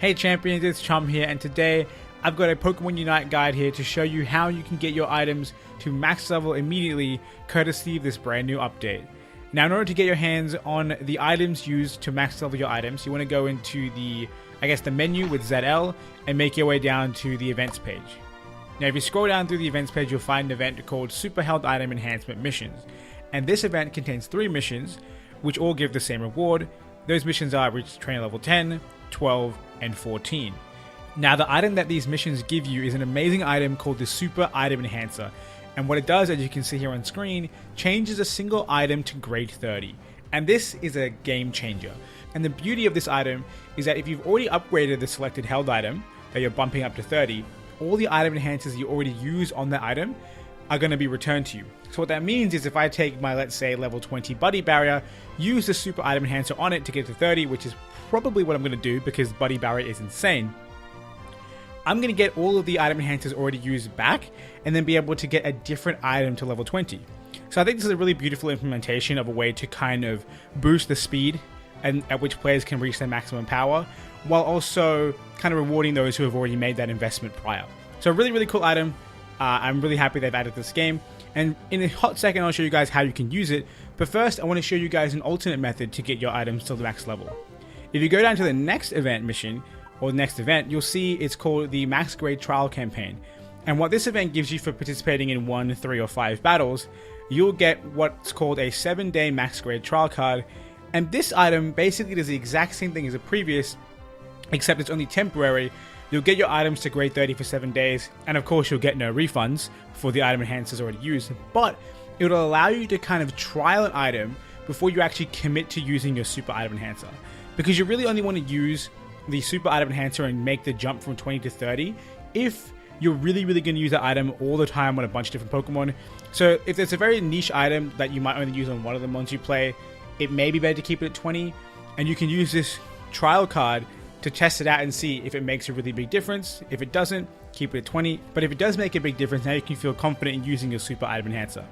Hey champions, it's Chum here, and today I've got a Pokemon Unite guide here to show you how you can get your items to max level immediately, courtesy of this brand new update. Now, in order to get your hands on the items used to max level your items, you want to go into the menu with ZL and make your way down to the events page. Now, if you scroll down through the events page, you'll find an event called Super Health Item Enhancement Missions. And this event contains 3 missions, which all give the same reward. Those missions are reach trainer level 10, 12, and 14. Now, the item that these missions give you is an amazing item called the Super Item Enhancer. And what it does, as you can see here on screen, changes a single item to grade 30. And this is a game changer. And the beauty of this item is that if you've already upgraded the selected held item that you're bumping up to 30, all the item enhancers you already use on that item are going to be returned to you. So what that means is if I take my, let's say, level 20 Buddy Barrier, use the Super Item Enhancer on it to get to 30, which is probably what I'm going to do because Buddy Barrier is insane, I'm going to get all of the item enhancers already used back and then be able to get a different item to level 20. So I think this is a really beautiful implementation of a way to kind of boost the speed and at which players can reach their maximum power, while also kind of rewarding those who have already made that investment prior. So a really, really cool item. I'm really happy they've added this game. And in a hot second, I'll show you guys how you can use it. But first, I want to show you guys an alternate method to get your items to the max level. If you go down to the next event mission, or the next event, you'll see it's called the Max Grade Trial Campaign. And what this event gives you for participating in 1, 3, or 5 battles, you'll get what's called a 7-day Max Grade Trial card. And this item basically does the exact same thing as the previous, except it's only temporary. You'll get your items to grade 30 for 7 days, and of course you'll get no refunds for the item enhancers already used, but it'll allow you to kind of trial an item before you actually commit to using your Super Item Enhancer. Because you really only want to use the Super Item Enhancer and make the jump from 20 to 30 if you're really going to use that item all the time on a bunch of different Pokemon. So if it's a very niche item that you might only use on one of them once you play, it may be better to keep it at 20, and you can use this trial card to test it out and see if it makes a really big difference. If it doesn't, keep it at 20, but if it does make a big difference, now you can feel confident in using your Super Item Enhancer.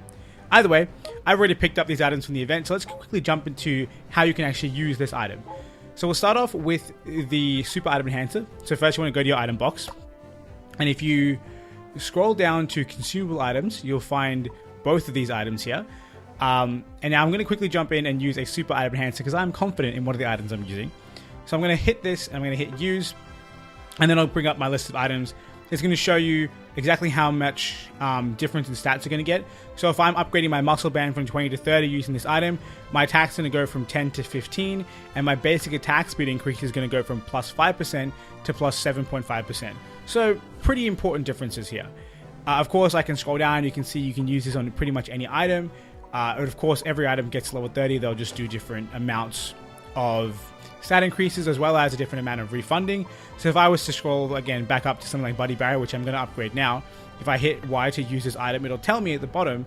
Either way, I've already picked up these items from the event, so let's quickly jump into how you can actually use this item. So we'll start off with the Super Item Enhancer. So first you want to go to your item box, and if you scroll down to consumable items, you'll find both of these items here. And now I'm going to quickly jump in and use a Super Item Enhancer because I'm confident in one of the items I'm using. So I'm going to hit this, and I'm going to hit use, and then I'll bring up my list of items. It's going to show you exactly how much difference in stats you're going to get. So if I'm upgrading my muscle band from 20 to 30 using this item, my attack's going to go from 10 to 15, and my basic attack speed increase is going to go from plus 5% to plus 7.5%. So pretty important differences here. Of course, I can scroll down. You can see you can use this on pretty much any item. And of course, every item gets level 30. They'll just do different amounts of stat increases as well as a different amount of refunding. So if I was to scroll again back up to something like Buddy Barrier, which I'm going to upgrade now, if I hit Y to use this item, it'll tell me at the bottom,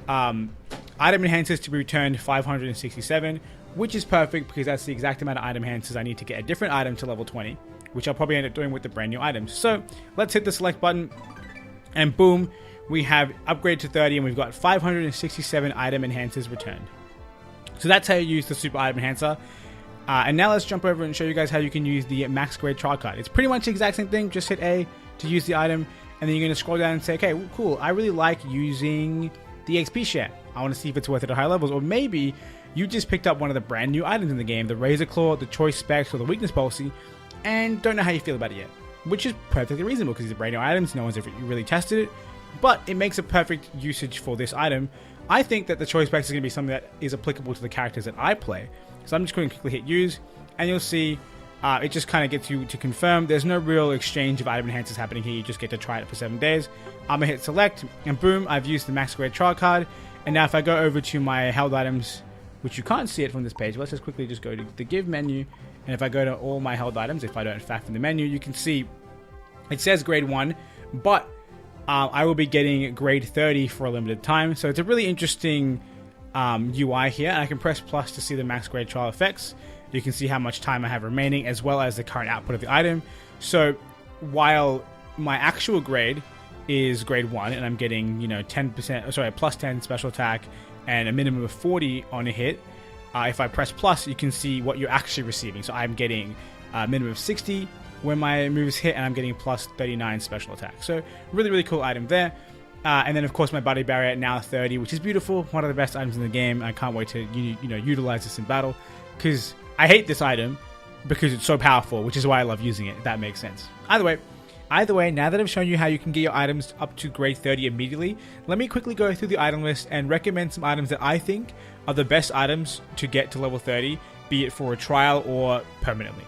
item enhancers to be returned 567, which is perfect because that's the exact amount of item enhancers I need to get a different item to level 20, which I'll probably end up doing with the brand new items. So let's hit the select button, and boom, we have upgrade to 30, and we've got 567 item enhancers returned. So that's how you use the Super Item Enhancer. And now let's jump over and show you guys how you can use the Max Grade Trial Card. It's pretty much the exact same thing, just hit A to use the item, and then you're going to scroll down and say, okay, well, cool, I really like using the XP share. I want to see if it's worth it at high levels. Or maybe you just picked up one of the brand new items in the game, the Razor Claw, the Choice Specs, or the Weakness Policy, and don't know how you feel about it yet. Which is perfectly reasonable because these are brand new items, no one's ever really tested it, but it makes a perfect usage for this item. I think that the Choice Specs is going to be something that is applicable to the characters that I play. So I'm just going to quickly hit use, and you'll see it just kind of gets you to confirm. There's no real exchange of item enhancers happening here. You just get to try it for 7 days. I'm going to hit select, and boom, I've used the Max Grade Trial Card. And now if I go over to my held items, which you can't see it from this page, let's just quickly just go to the give menu. And if I go to all my held items, if I don't in fact from the menu, you can see it says grade 1, but I will be getting grade 30 for a limited time. So it's a really interesting UI here, and I can press plus to see the max grade trial effects. You can see how much time I have remaining as well as the current output of the item. So while my actual grade is grade 1 and I'm getting, 10%, sorry, plus 10 special attack and a minimum of 40 on a hit, if I press plus, you can see what you're actually receiving. So I'm getting a minimum of 60 when my moves hit, and I'm getting plus 39 special attack. So really cool item there. And then of course my body barrier now 30, which is beautiful. One of the best items in the game. I can't wait to utilize this in battle, because I hate this item because it's so powerful, which is why I love using it, if that makes sense. Either way, now that I've shown you how you can get your items up to grade 30 immediately, let me quickly go through the item list and recommend some items that I think are the best items to get to level 30, be it for a trial or permanently.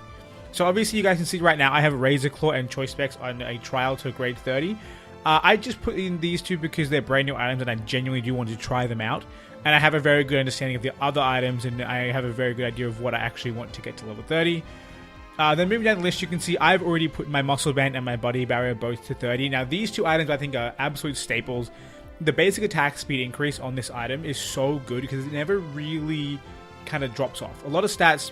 So obviously you guys can see right now I have Razor Claw and Choice Specs on a trial to grade 30. I just put in these two because they're brand new items and I genuinely do want to try them out. And I have a very good understanding of the other items, and I have a very good idea of what I actually want to get to level 30. Then moving down the list, you can see I've already put my Muscle Band and my Body Barrier both to 30. Now these two items I think are absolute staples. The basic attack speed increase on this item is so good because it never really kind of drops off. A lot of stats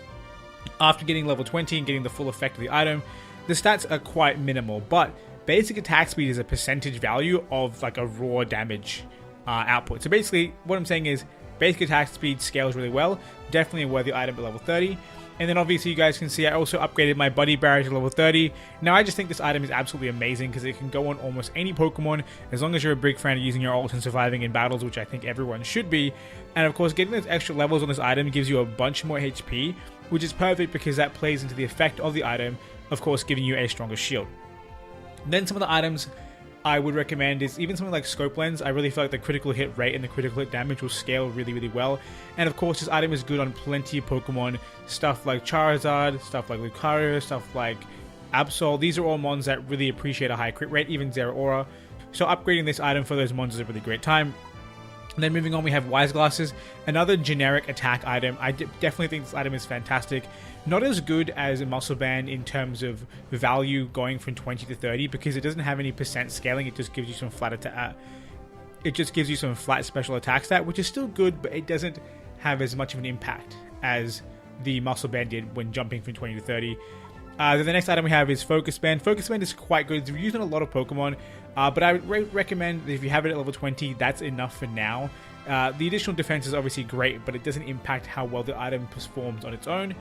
after getting level 20 and getting the full effect of the item, the stats are quite minimal, but basic attack speed is a percentage value of like a raw damage output. So basically what I'm saying is basic attack speed scales really well, definitely a worthy item at level 30. And then obviously you guys can see I also upgraded my Body Barrier to level 30. Now I just think this item is absolutely amazing because it can go on almost any Pokemon as long as you're a big fan of using your ult and surviving in battles, which I think everyone should be. And of course getting those extra levels on this item gives you a bunch more HP, which is perfect because that plays into the effect of the item, of course giving you a stronger shield. Then some of the items I would recommend is even something like Scope Lens. I really feel like the critical hit rate and the critical hit damage will scale really well. And of course this item is good on plenty of Pokemon, stuff like Charizard, stuff like Lucario, stuff like Absol. These are all mons that really appreciate a high crit rate, even Zeraora. So upgrading this item for those mons is a really great time. And then moving on, we have Wise Glasses, another generic attack item. I definitely think this item is fantastic. Not as good as a Muscle Band in terms of value going from 20 to 30 because it doesn't have any percent scaling. It just gives you some flat attack. It just gives you some flat special attack stat, which is still good, but it doesn't have as much of an impact as the Muscle Band did when jumping from 20 to 30. Then the next item we have is Focus Band. Focus Band is quite good. It's used on a lot of Pokemon, but I would recommend that if you have it at level 20, that's enough for now. The additional defense is obviously great, but it doesn't impact how well the item performs on its own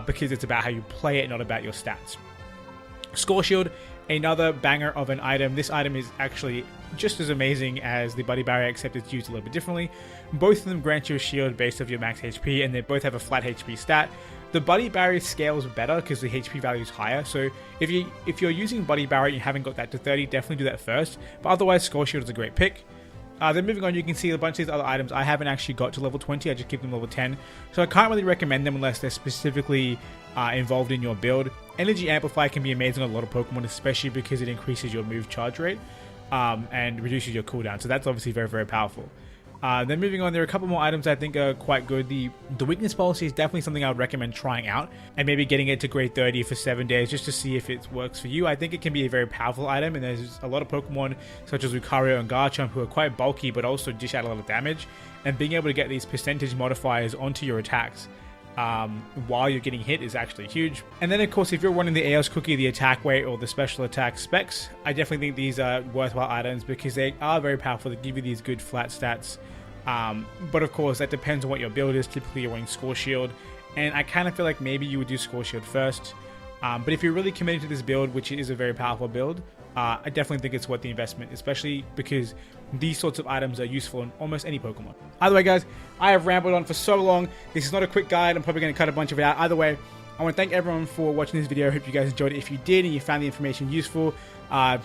because it's about how you play it, not about your stats. Scoreshield, another banger of an item. This item is actually just as amazing as the Body Barrier, except it's used a little bit differently. Both of them grant you a shield based off your max HP, and they both have a flat HP stat. The Body Barrier scales better because the HP value is higher, so if you're using Body Barrier and you haven't got that to 30, definitely do that first, but otherwise Scoreshield is a great pick. Then moving on, you can see a bunch of these other items I haven't actually got to level 20, I just keep them level 10, so I can't really recommend them unless they're specifically involved in your build. Energy Amplify can be amazing on a lot of Pokemon, especially because it increases your move charge rate and reduces your cooldown, so that's obviously very powerful. Then moving on, there are a couple more items I think are quite good. The weakness policy is definitely something I would recommend trying out and maybe getting it to grade 30 for 7 days just to see if it works for you. I think it can be a very powerful item, and there's a lot of Pokemon such as Lucario and Garchomp who are quite bulky but also dish out a lot of damage, and being able to get these percentage modifiers onto your attacks while you're getting hit is actually huge. And then of course if you're running the Eos Cookie, the attack weight, or the special attack specs, I definitely think these are worthwhile items because they are very powerful. They give you these good flat stats, but of course that depends on what your build is. Typically you're running Scoreshield, and I kind of feel like maybe you would do Scoreshield first, but if you're really committed to this build, which is a very powerful build, I definitely think it's worth the investment, especially because these sorts of items are useful in almost any Pokemon. Either way guys, I have rambled on for so long. This is not a quick guide. I'm probably going to cut a bunch of it out. Either way, I want to thank everyone for watching this video. I hope you guys enjoyed it. If you did and you found the information useful,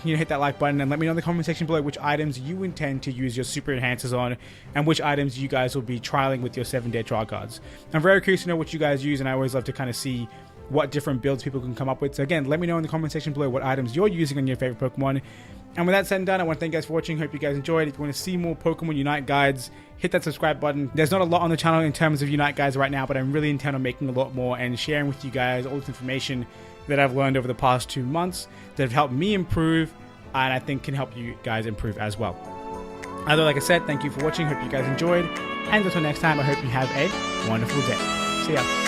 hit that like button and let me know in the comment section below which items you intend to use your super enhancers on and which items you guys will be trialing with your 7-day trial cards. I'm very curious to know what you guys use, and I always love to kind of see what different builds people can come up with. So again, let me know in the comment section below what items you're using on your favorite Pokemon. And with that said and done, I want to thank you guys for watching. Hope you guys enjoyed. If you want to see more Pokemon Unite guides, hit that subscribe button. There's not a lot on the channel in terms of Unite guides right now, but I'm really intent on making a lot more and sharing with you guys all this information that I've learned over the past 2 months that have helped me improve, and I think can help you guys improve as well. Either, like I said, thank you for watching. Hope you guys enjoyed. And until next time, I hope you have a wonderful day. See ya.